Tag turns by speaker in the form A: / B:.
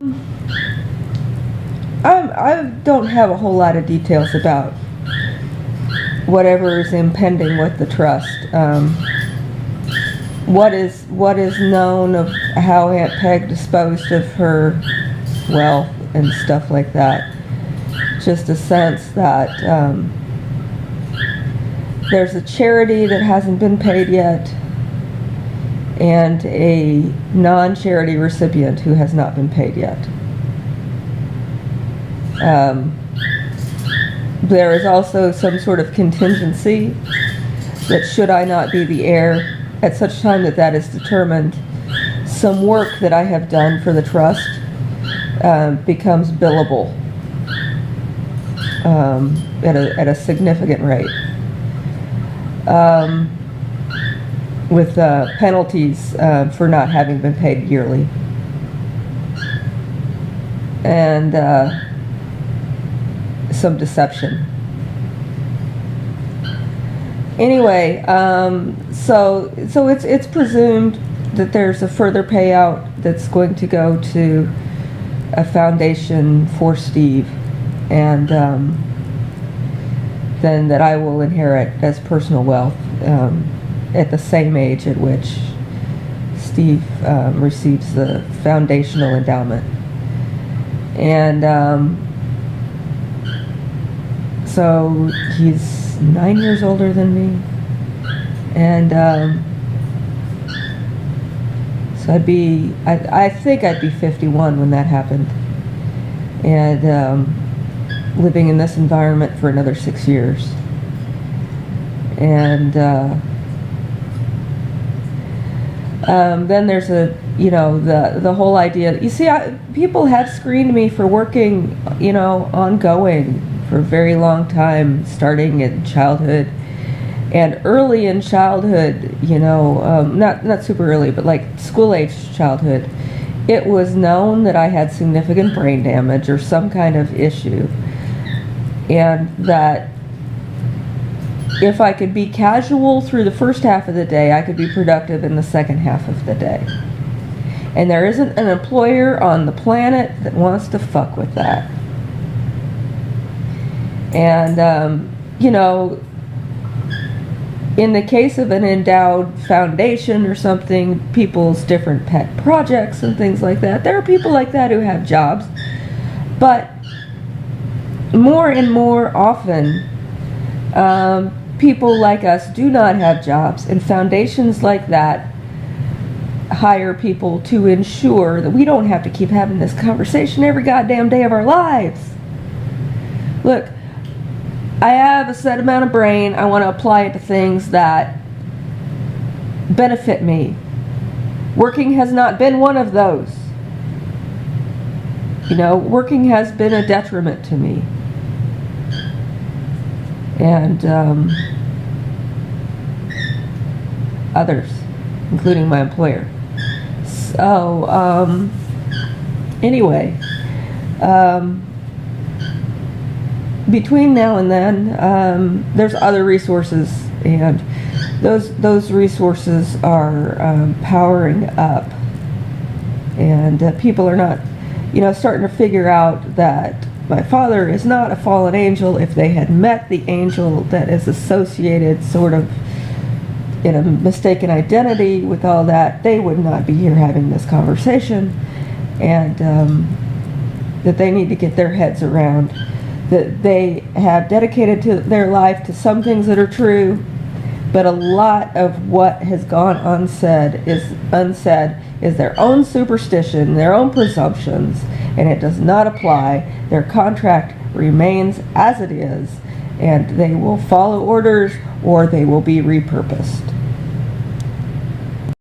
A: I don't have a whole lot of details about whatever is impending with the trust. What is known of how Aunt Peg disposed of her wealth and stuff like that. Just a sense that there's a charity that hasn't been paid yet, and a non-charity recipient who has not been paid yet. There is also some sort of contingency that should I not be the heir at such time that that is determined, some work that I have done for the trust becomes billable at a significant rate, with penalties for not having been paid yearly. And some deception. Anyway, so it's presumed that there's a further payout that's going to go to a foundation for Steve, and then that I will inherit as personal wealth at the same age at which Steve receives the foundational endowment. And so he's 9 years older than me, and so I think I'd be 51 when that happened, and living in this environment for another 6 years. And then there's the whole idea. You see, people have screened me for working, ongoing for a very long time, starting in childhood and early in childhood. Not super early, but like school-age childhood. It was known that I had significant brain damage or some kind of issue, and that if I could be casual through the first half of the day, I could be productive in the second half of the day. And there isn't an employer on the planet that wants to fuck with that. And, in the case of an endowed foundation or something, people's different pet projects and things like that, there are people like that who have jobs. But more and more often, people like us do not have jobs, and foundations like that hire people to ensure that we don't have to keep having this conversation every goddamn day of our lives. Look, I have a set amount of brain. I want to apply it to things that benefit me. Working has not been one of those. Working has been a detriment to me. And others, including my employer. So, anyway, between now and then, there's other resources, and those resources are powering up, and people are not, starting to figure out that my father is not a fallen angel. If they had met the angel that is associated sort of in a mistaken identity with all that, they would not be here having this conversation, and that they need to get their heads around that they have dedicated to their life to some things that are true, but a lot of what has gone unsaid is their own superstition, their own presumptions, and it does not apply. Their contract remains as it is, and they will follow orders or they will be repurposed.